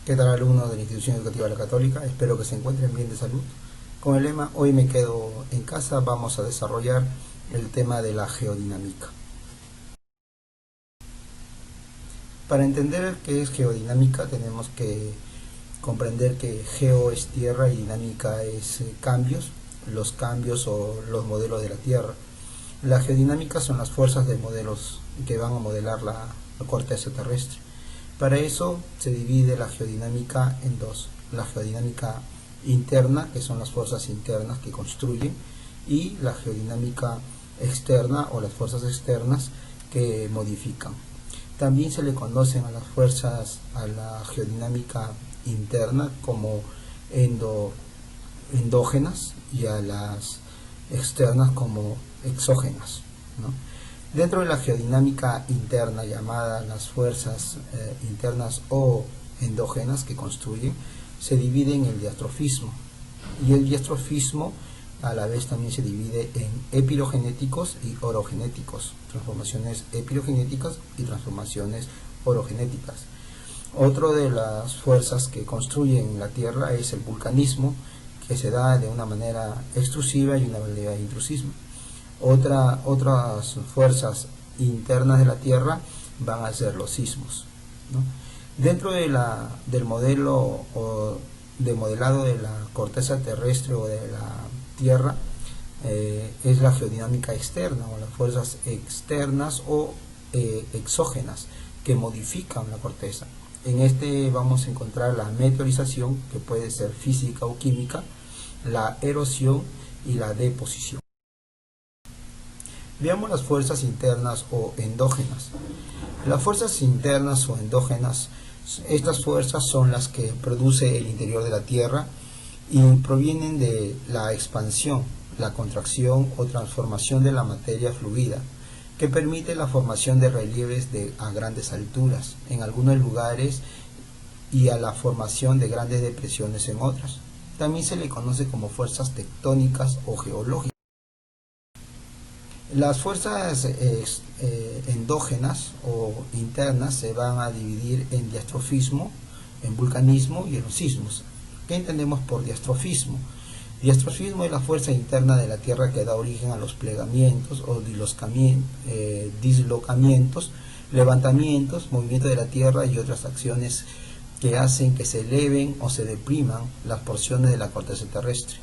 ¿Qué tal, alumnos de la Institución Educativa La Católica? Espero que se encuentren bien de salud. Con el lema "Hoy me quedo en casa", vamos a desarrollar el tema de la geodinámica. Para entender qué es geodinámica tenemos que comprender que geo es tierra y dinámica es cambios, los cambios o los modelos de la Tierra. La geodinámica son las fuerzas de modelos que van a modelar la corteza terrestre. Para eso se divide la geodinámica en dos: la geodinámica interna, que son las fuerzas internas que construyen, y la geodinámica externa o las fuerzas externas que modifican. También se le conocen a las fuerzas, a la geodinámica interna, como endógenas, y a las externas como exógenas, ¿no? Dentro de la geodinámica interna, llamada las fuerzas internas o endógenas que construyen, se divide en el diastrofismo, y el diastrofismo a la vez también se divide en epilogenéticos y orogenéticos, transformaciones epilogenéticas y transformaciones orogenéticas. Otra de las fuerzas que construyen la Tierra es el vulcanismo, que se da de una manera extrusiva y una manera intrusiva. Otras fuerzas internas de la Tierra van a ser los sismos, ¿no? Dentro del modelo o de modelado de la corteza terrestre o de la Tierra, es la geodinámica externa o las fuerzas externas o exógenas que modifican la corteza. En este vamos a encontrar la meteorización, que puede ser física o química, la erosión y la deposición. Veamos las fuerzas internas o endógenas. Las fuerzas internas o endógenas, estas fuerzas son las que produce el interior de la Tierra y provienen de la expansión, la contracción o transformación de la materia fluida, que permite la formación de relieves a grandes alturas en algunos lugares y a la formación de grandes depresiones en otras. También se le conoce como fuerzas tectónicas o geológicas. Las fuerzas endógenas o internas se van a dividir en diastrofismo, en vulcanismo y en los sismos. ¿Qué entendemos por diastrofismo? Diastrofismo es la fuerza interna de la Tierra que da origen a los plegamientos o dislocamientos, levantamientos, movimiento de la Tierra y otras acciones que hacen que se eleven o se depriman las porciones de la corteza terrestre.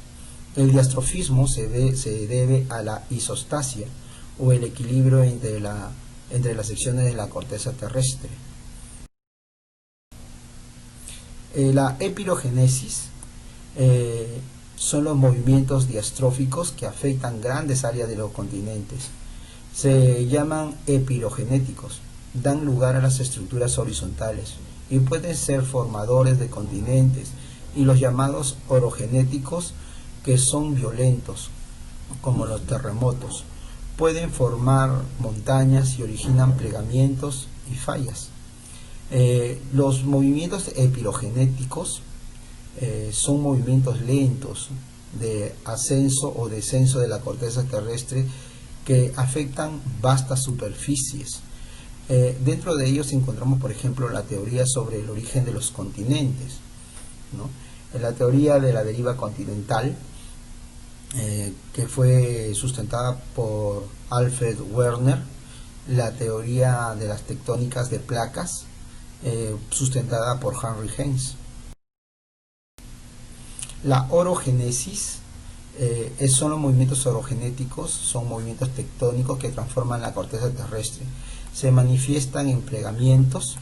El diastrofismo se debe a la isostasia o el equilibrio entre las secciones de la corteza terrestre. La epilogénesis son los movimientos diastróficos que afectan grandes áreas de los continentes. Se llaman epilogenéticos, dan lugar a las estructuras horizontales y pueden ser formadores de continentes, y los llamados orogenéticos, que son violentos, como los terremotos, pueden formar montañas y originan plegamientos y fallas. Los movimientos epilogenéticos son movimientos lentos de ascenso o descenso de la corteza terrestre que afectan vastas superficies. Dentro de ellos encontramos, por ejemplo, la teoría sobre el origen de los continentes, ¿no? En la teoría de la deriva continental, que fue sustentada por Alfred Werner, la teoría de las tectónicas de placas, sustentada por Henry Heinz. La orogénesis son los movimientos orogenéticos, son movimientos tectónicos que transforman la corteza terrestre. Se manifiestan en plegamientos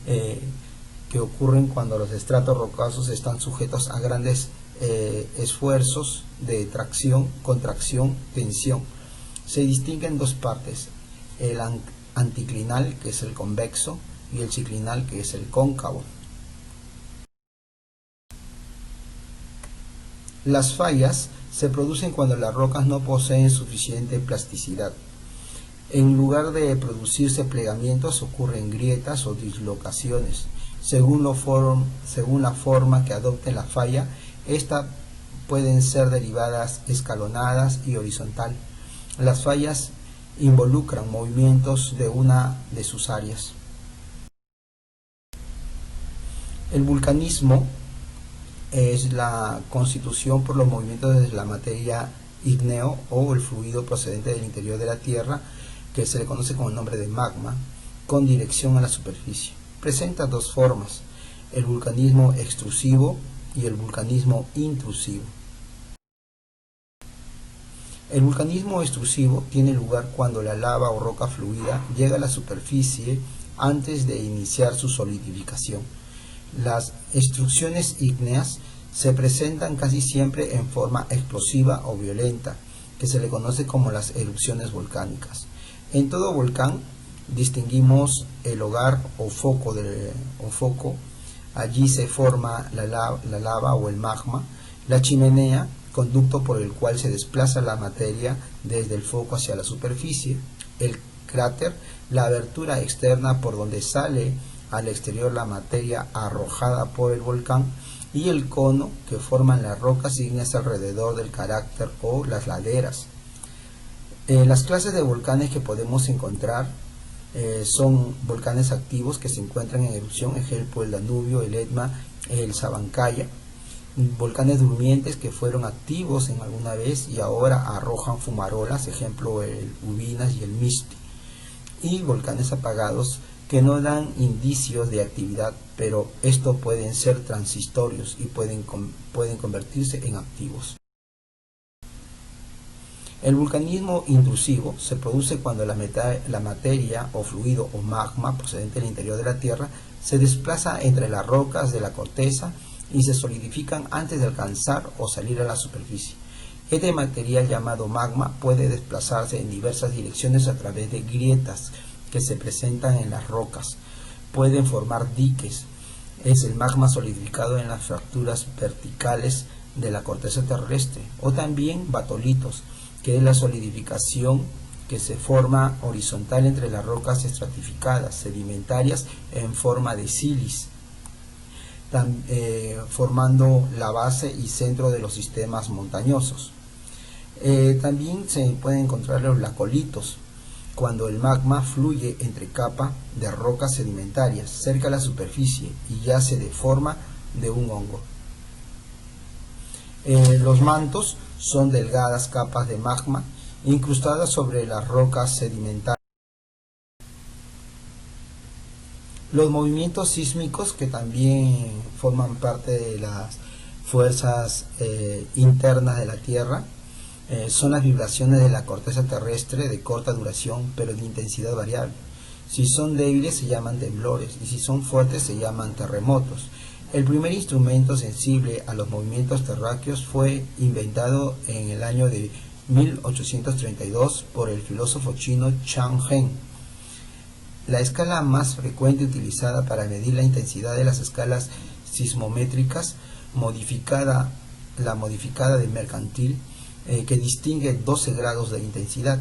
que ocurren cuando los estratos rocosos están sujetos a grandes esfuerzos de tracción, contracción, tensión. Se distinguen dos partes: el anticlinal, que es el convexo, y el ciclinal, que es el cóncavo. Las fallas se producen cuando las rocas no poseen suficiente plasticidad. En lugar de producirse plegamientos, ocurren grietas o dislocaciones. Según la forma que adopte la falla, estas pueden ser derivadas, escalonadas y horizontal. Las fallas involucran movimientos de una de sus áreas. El vulcanismo es la constitución por los movimientos de la materia ígneo o el fluido procedente del interior de la Tierra, que se le conoce con el nombre de magma, con dirección a la superficie. Presenta dos formas, el vulcanismo extrusivo y el vulcanismo intrusivo. El vulcanismo extrusivo tiene lugar cuando la lava o roca fluida llega a la superficie antes de iniciar su solidificación. Las extrusiones ígneas se presentan casi siempre en forma explosiva o violenta, que se le conoce como las erupciones volcánicas. En todo volcán distinguimos el hogar o foco, allí se forma la lava o el magma, la chimenea, conducto por el cual se desplaza la materia desde el foco hacia la superficie, el cráter, la abertura externa por donde sale al exterior la materia arrojada por el volcán, y el cono que forman las rocas ígneas alrededor del cráter o las laderas. Las clases de volcanes que podemos encontrar son volcanes activos que se encuentran en erupción, ejemplo el Danubio, el Etna, el Sabancaya; volcanes durmientes que fueron activos en alguna vez y ahora arrojan fumarolas, ejemplo el Ubinas y el Misti; y volcanes apagados que no dan indicios de actividad, pero estos pueden ser transitorios y pueden convertirse en activos. El vulcanismo intrusivo se produce cuando la materia o fluido o magma procedente del interior de la Tierra se desplaza entre las rocas de la corteza y se solidifican antes de alcanzar o salir a la superficie. Este material llamado magma puede desplazarse en diversas direcciones a través de grietas que se presentan en las rocas. Pueden formar diques. Es el magma solidificado en las fracturas verticales de la corteza terrestre, o también batolitos, que es la solidificación que se forma horizontal entre las rocas estratificadas, sedimentarias en forma de silis, formando la base y centro de los sistemas montañosos. También se pueden encontrar los lacolitos, cuando el magma fluye entre capas de rocas sedimentarias cerca de la superficie y yace de forma de un hongo. Los mantos son delgadas capas de magma incrustadas sobre las rocas sedimentarias. Los movimientos sísmicos, que también forman parte de las fuerzas internas de la Tierra, son las vibraciones de la corteza terrestre de corta duración pero de intensidad variable. Si son débiles se llaman temblores y si son fuertes se llaman terremotos. El primer instrumento sensible a los movimientos terráqueos fue inventado en el año de 1832 por el filósofo chino Chang Hen. La escala más frecuente utilizada para medir la intensidad de las escalas sismométricas, la modificada de Mercantil, que distingue 12 grados de intensidad.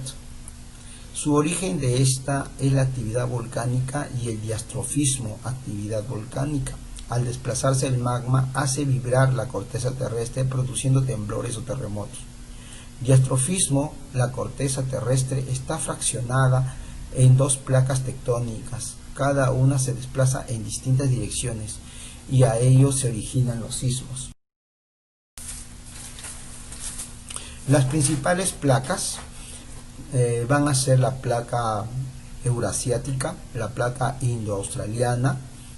Su origen de esta es la actividad volcánica y el diastrofismo, actividad volcánica. Al desplazarse el magma hace vibrar la corteza terrestre produciendo temblores o terremotos. Diastrofismo, la corteza terrestre está fraccionada en dos placas tectónicas, cada una se desplaza en distintas direcciones y a ello se originan los sismos. Las principales placas van a ser la placa eurasiática, la placa indoaustraliana,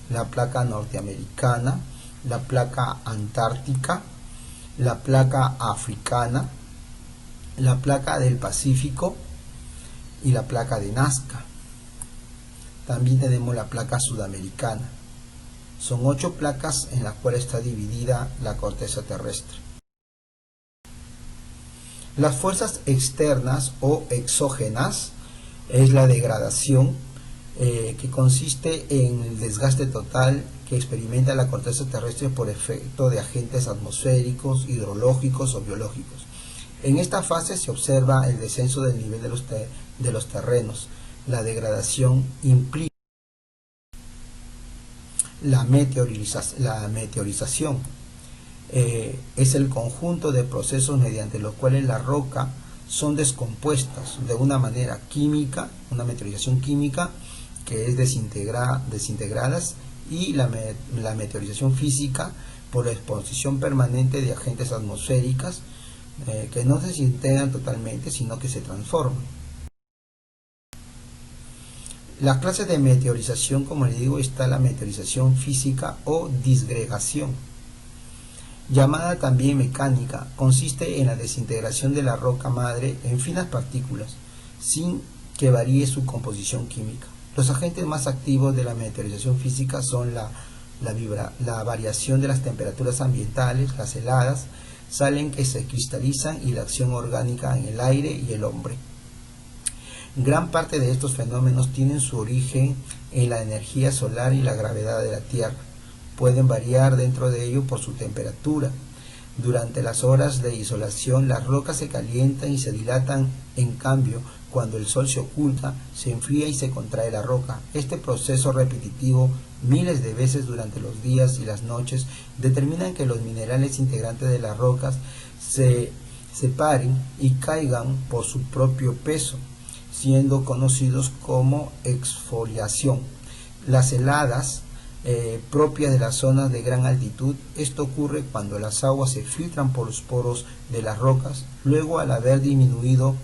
la placa norteamericana, la placa antártica, la placa africana, la placa del Pacífico y la placa de Nazca. También tenemos la placa sudamericana. Son 8 placas en las cuales está dividida la corteza terrestre. Las fuerzas externas o exógenas es la degradación, que consiste en el desgaste total que experimenta la corteza terrestre por efecto de agentes atmosféricos, hidrológicos o biológicos. En esta fase se observa el descenso del nivel de los terrenos. La degradación implica la meteorización. Es el conjunto de procesos mediante los cuales las rocas son descompuestas de una manera química, una meteorización química, que es desintegradas y la meteorización física por la exposición permanente de agentes atmosféricos que no se desintegran totalmente, sino que se transforman. Las clases de meteorización, como les digo, está la meteorización física o disgregación, llamada también mecánica. Consiste en la desintegración de la roca madre en finas partículas, sin que varíe su composición química. Los agentes más activos de la meteorización física son la variación de las temperaturas ambientales, las heladas, salen que se cristalizan y la acción orgánica en el aire y el hombre. Gran parte de estos fenómenos tienen su origen en la energía solar y la gravedad de la Tierra. Pueden variar dentro de ello por su temperatura. Durante las horas de insolación, las rocas se calientan y se dilatan. En cambio, cuando el sol se oculta, se enfría y se contrae la roca. Este proceso repetitivo, miles de veces durante los días y las noches, determina que los minerales integrantes de las rocas se separen y caigan por su propio peso, siendo conocidos como exfoliación. Las heladas propias de las zonas de gran altitud, esto ocurre cuando las aguas se filtran por los poros de las rocas, luego al haber disminuido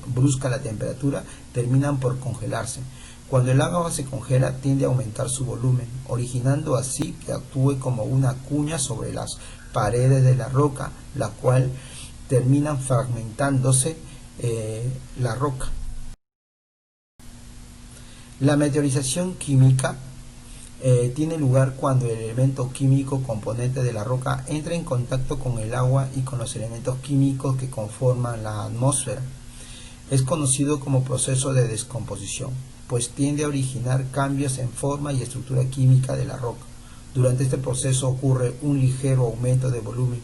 brusca la temperatura, terminan por congelarse. Cuando el agua se congela, tiende a aumentar su volumen, originando así que actúe como una cuña sobre las paredes de la roca, la cual terminan fragmentándose la roca. La meteorización química tiene lugar cuando el elemento químico componente de la roca entra en contacto con el agua y con los elementos químicos que conforman la atmósfera. Es conocido como proceso de descomposición, pues tiende a originar cambios en forma y estructura química de la roca. Durante este proceso ocurre un ligero aumento de volumen,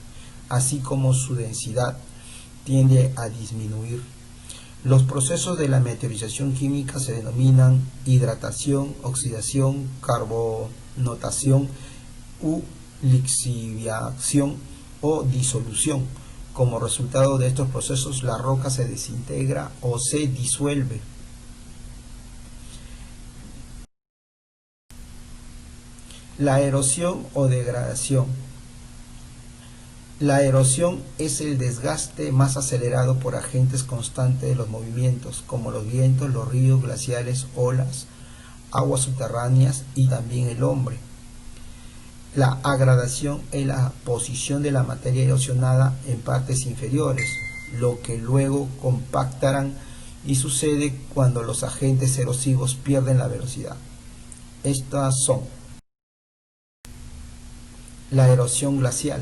así como su densidad tiende a disminuir. Los procesos de la meteorización química se denominan hidratación, oxidación, carbonatación u lixiviación o disolución. Como resultado de estos procesos, la roca se desintegra o se disuelve. La erosión o degradación. La erosión es el desgaste más acelerado por agentes constantes de los movimientos, como los vientos, los ríos, glaciares, olas, aguas subterráneas y también el hombre. La agradación es la posición de la materia erosionada en partes inferiores, lo que luego compactarán, y sucede cuando los agentes erosivos pierden la velocidad. Estas son la erosión glacial.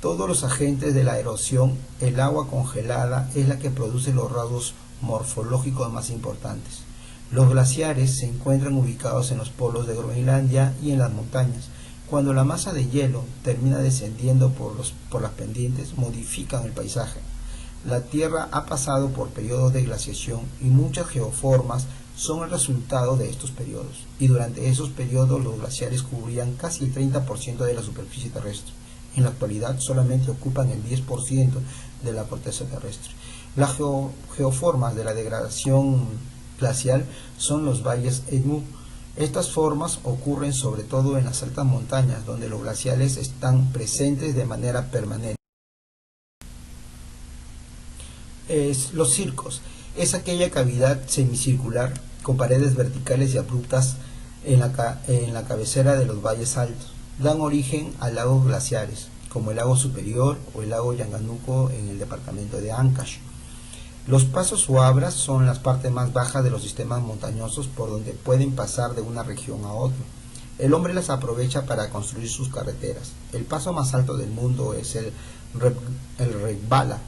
Todos los agentes de la erosión, el agua congelada es la que produce los rasgos morfológicos más importantes. Los glaciares se encuentran ubicados en los polos de Groenlandia y en las montañas. Cuando la masa de hielo termina descendiendo por las pendientes, modifican el paisaje. La Tierra ha pasado por periodos de glaciación y muchas geoformas son el resultado de estos periodos. Y durante esos periodos los glaciares cubrían casi el 30% de la superficie terrestre. En la actualidad solamente ocupan el 10% de la corteza terrestre. Las geoformas de la degradación glacial son los valles Edmund. Estas formas ocurren sobre todo en las altas montañas, donde los glaciares están presentes de manera permanente. Los circos es aquella cavidad semicircular con paredes verticales y abruptas en la cabecera de los valles altos. Dan origen a lagos glaciares, como el lago Superior o el lago Yanganuco en el departamento de Ancash. Los pasos o abras son las partes más bajas de los sistemas montañosos por donde pueden pasar de una región a otra. El hombre las aprovecha para construir sus carreteras. El paso más alto del mundo es el Rekbala,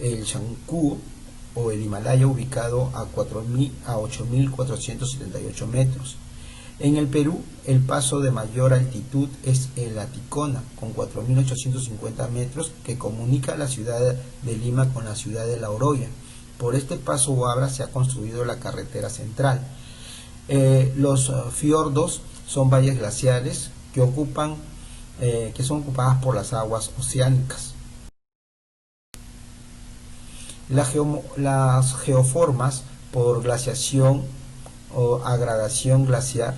el Shanghu o el Himalaya, ubicado a 8.478 metros. En el Perú, el paso de mayor altitud es el Aticona, con 4.850 metros, que comunica la ciudad de Lima con la ciudad de La Oroya. Por este paso o abra se ha construido la carretera central. Los fiordos son valles glaciares que son ocupadas por las aguas oceánicas. Las geoformas por glaciación o agradación glaciar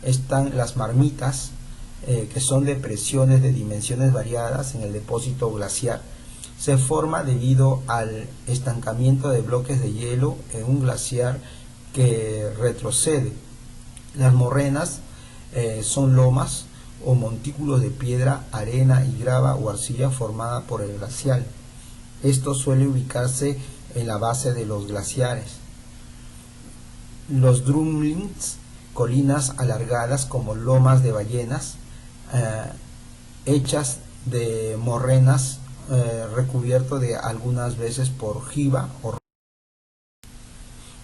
están las marmitas, que son depresiones de dimensiones variadas en el depósito glaciar. Se forma debido al estancamiento de bloques de hielo en un glaciar que retrocede. Las morrenas son lomas o montículos de piedra, arena y grava o arcilla formada por el glacial. Esto suele ubicarse en la base de los glaciares. Los drumlins, colinas alargadas como lomas de ballenas, hechas de morrenas, recubierto de algunas veces por jiba o...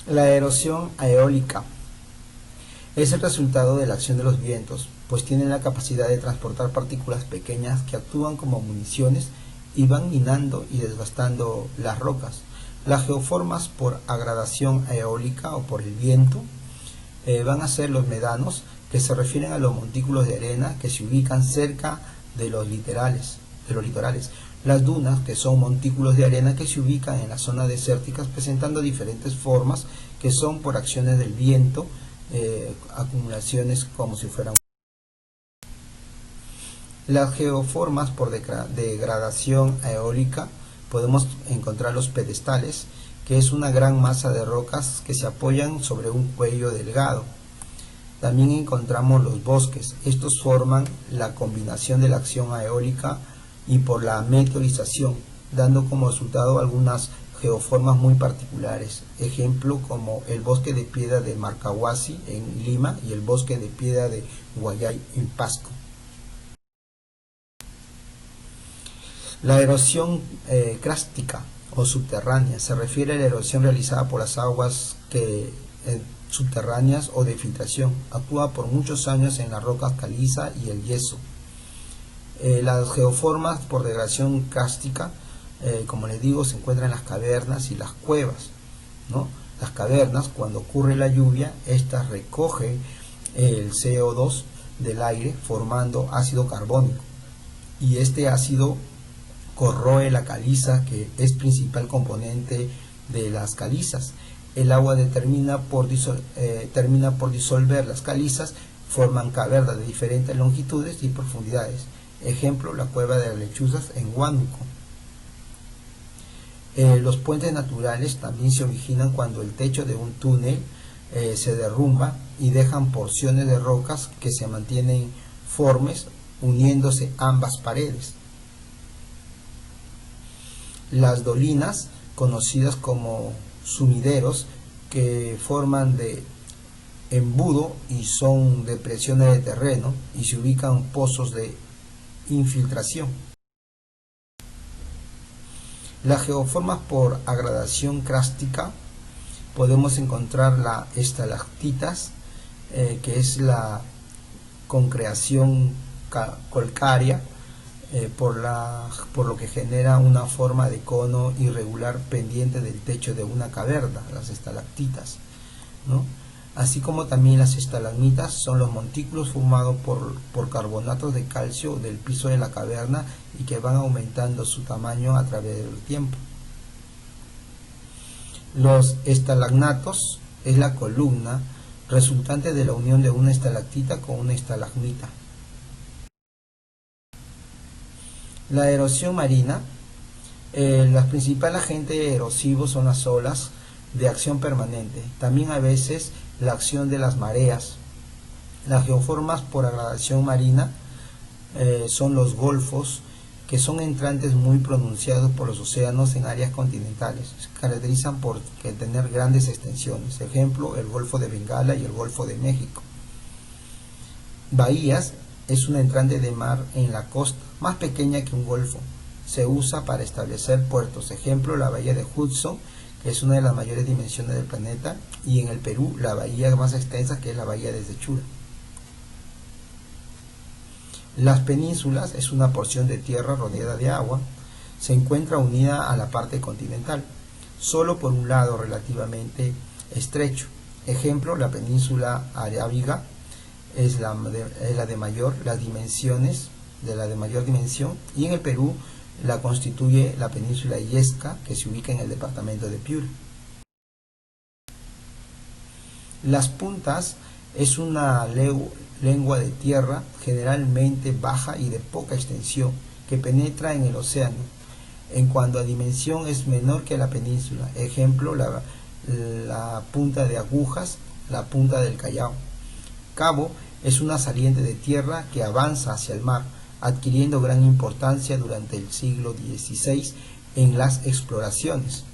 La erosión eólica es el resultado de la acción de los vientos, pues tienen la capacidad de transportar partículas pequeñas que actúan como municiones y van minando y desgastando las rocas. Las geoformas por agradación eólica o por el viento van a ser los médanos, que se refieren a los montículos de arena que se ubican cerca de los litorales. Las dunas, que son montículos de arena que se ubican en las zonas desérticas, presentando diferentes formas que son por acciones del viento, acumulaciones como si fueran. Las geoformas por degradación eólica, podemos encontrar los pedestales, que es una gran masa de rocas que se apoyan sobre un cuello delgado. También encontramos los bosques. Estos forman la combinación de la acción eólica y por la meteorización, dando como resultado algunas geoformas muy particulares. Ejemplo como el bosque de piedra de Marcahuasi en Lima y el bosque de piedra de Guayay en Pasco. La erosión crárstica o subterránea se refiere a la erosión realizada por las aguas subterráneas o de filtración. Actúa por muchos años en las rocas caliza y el yeso. Las geoformas por degradación cárstica, como les digo, se encuentran en las cavernas y las cuevas, ¿no? Las cavernas, cuando ocurre la lluvia, estas recogen el CO2 del aire formando ácido carbónico, y este ácido corroe la caliza, que es principal componente de las calizas. El agua termina por disolver las calizas, forman cavernas de diferentes longitudes y profundidades. Ejemplo, la cueva de las lechuzas en Huánuco. Los puentes naturales también se originan cuando el techo de un túnel se derrumba y dejan porciones de rocas que se mantienen firmes uniéndose ambas paredes. Las dolinas, conocidas como sumideros, que forman de embudo y son depresiones de terreno y se ubican pozos de infiltración. Las geoformas por agradación cárstica, podemos encontrar la estalactitas, que es la concreación calcárea, por lo que genera una forma de cono irregular pendiente del techo de una caverna, las estalactitas, ¿no? Así como también las estalagmitas son los montículos formados por carbonatos de calcio del piso de la caverna y que van aumentando su tamaño a través del tiempo. Los estalagnatos es la columna resultante de la unión de una estalactita con una estalagmita. La erosión marina, los principales agentes erosivos son las olas de acción permanente, también a veces la acción de las mareas. Las geoformas por agradación marina son los golfos, que son entrantes muy pronunciados por los océanos en áreas continentales. Se caracterizan por tener grandes extensiones. Ejemplo, el Golfo de Bengala y el Golfo de México. Bahías es un entrante de mar en la costa, más pequeña que un golfo. Se usa para establecer puertos. Ejemplo, la bahía de Hudson, que es una de las mayores dimensiones del planeta, y en el Perú la bahía más extensa, que es la bahía de Sechura. Las penínsulas es una porción de tierra rodeada de agua. Se encuentra unida a la parte continental, solo por un lado relativamente estrecho. Ejemplo, la península arábiga es la de mayor dimensión, y en el Perú la constituye la península Illesca, que se ubica en el departamento de Piura. Las puntas es una lengua de tierra generalmente baja y de poca extensión, que penetra en el océano. En cuanto a dimensión es menor que la península. Ejemplo, la punta de agujas, la punta del Callao. Cabo es una saliente de tierra que avanza hacia el mar, adquiriendo gran importancia durante el siglo XVI en las exploraciones.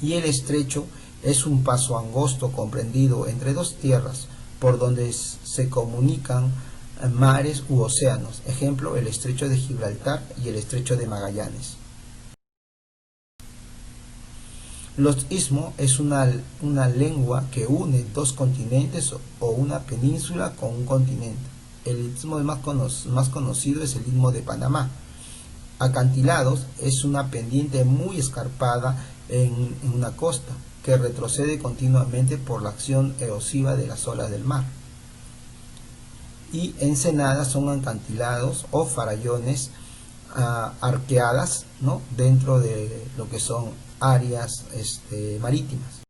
Y el estrecho es un paso angosto comprendido entre dos tierras, por donde se comunican mares u océanos. Ejemplo, el estrecho de Gibraltar y el estrecho de Magallanes. Los istmos es una lengua que une dos continentes o una península con un continente. El istmo más conocido es el istmo de Panamá. Acantilados es una pendiente muy escarpada en una costa que retrocede continuamente por la acción erosiva de las olas del mar. Y ensenadas son acantilados o farallones arqueadas, ¿no?, dentro de lo que son áreas marítimas.